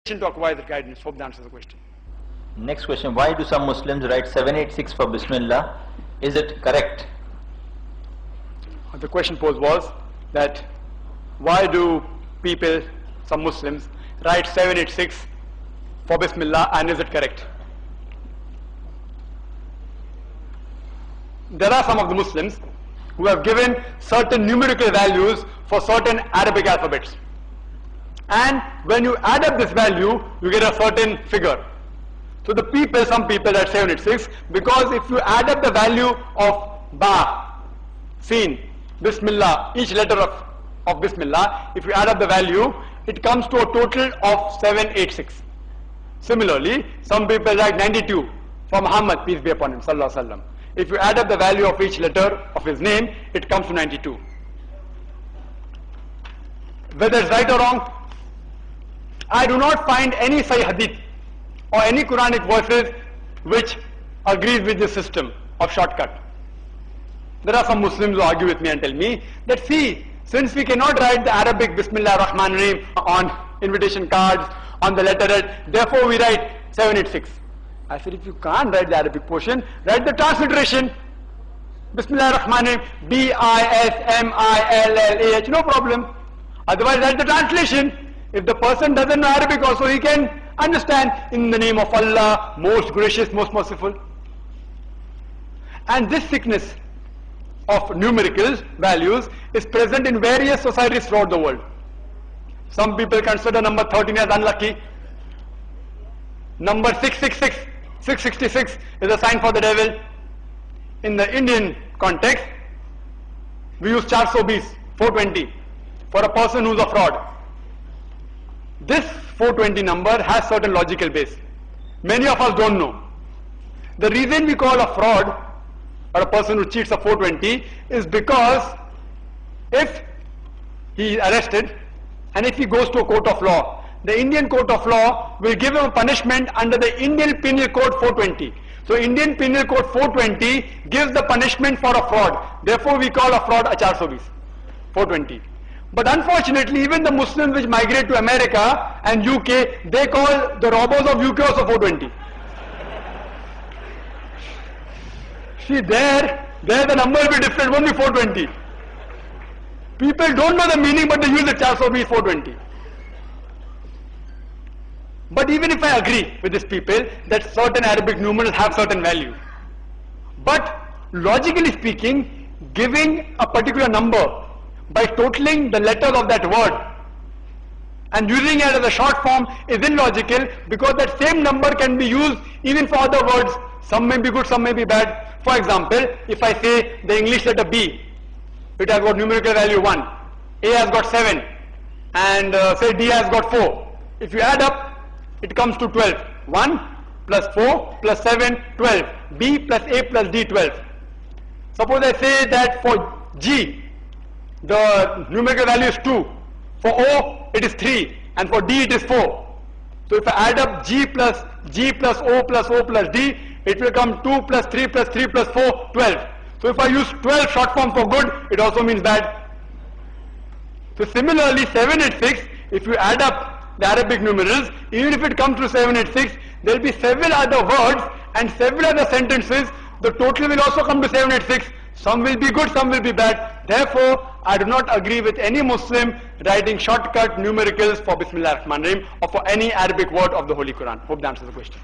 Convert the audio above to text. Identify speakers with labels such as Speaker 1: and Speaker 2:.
Speaker 1: to acquire the guidance. Hope that answers the question.
Speaker 2: Next question, why do some Muslims write 786 for Bismillah? Is it correct?
Speaker 1: The question posed was that why do people, some Muslims, write 786 for Bismillah, and is it correct? There are some of the Muslims who have given certain numerical values for certain Arabic alphabets. And when you add up this value, you get a certain figure. So the people, some people write 786 because if you add up the value of Ba, Sin, Bismillah, each letter of Bismillah, if you add up the value, it comes to a total of 786. Similarly, some people write 92 for Muhammad, peace be upon him, sallallahu alaihi wasallam. If you add up the value of each letter of his name, it comes to 92. Whether it's right or wrong, I do not find any Sahih Hadith or any Quranic verses which agrees with this system of shortcut. There are some Muslims who argue with me and tell me that, see, since we cannot write the Arabic Bismillah Rahman Rahim on invitation cards, on the letterhead, therefore we write 786. I said, if you can't write the Arabic portion, write the transliteration. Bismillah Rahman Rahim, Bismillah, no problem. Otherwise write the translation. If the person doesn't know Arabic also, he can understand, in the name of Allah, most gracious, most merciful. And this sickness of numerical values is present in various societies throughout the world. Some people consider number 13 as unlucky. Number 666, 666 is a sign for the devil. In the Indian context, we use 420, 420 for a person who's a fraud. This 420 number has certain logical base. Many of us don't know. The reason we call a fraud or a person who cheats a 420 is because if he is arrested and if he goes to a court of law, the Indian court of law will give him a punishment under the Indian Penal Code 420. So Indian Penal Code 420 gives the punishment for a fraud. Therefore we call a fraud a 420. But unfortunately, even the Muslims which migrate to America and UK, they call the robbers of UK also 420. See, there the number will be different, won't be 420. People don't know the meaning, but they use the 420. But even if I agree with these people that certain Arabic numerals have certain value, but logically speaking, giving a particular number by totaling the letters of that word and using it as a short form is illogical, because that same number can be used even for other words. Some may be good, some may be bad. For example, if I say the English letter B, it has got numerical value 1, A has got 7, and say D has got 4. If you add up, it comes to 12. 1 plus 4 plus 7, 12. B plus A plus D, 12. Suppose I say that for G, the numerical value is 2, for O it is 3, and for D it is 4. So if I add up G plus O plus D, it will come 2 plus 3 plus 3 plus 4, 12. So if I use 12 short form for good, it also means bad. So similarly 786, if you add up the Arabic numerals, even if it comes to 786, there will be several other words and several other sentences. The total will also come to 786. Some will be good, some will be bad. Therefore, I do not agree with any Muslim writing shortcut numericals for Bismillah Rahman Rahim or for any Arabic word of the Holy Quran. Hope that answers the question.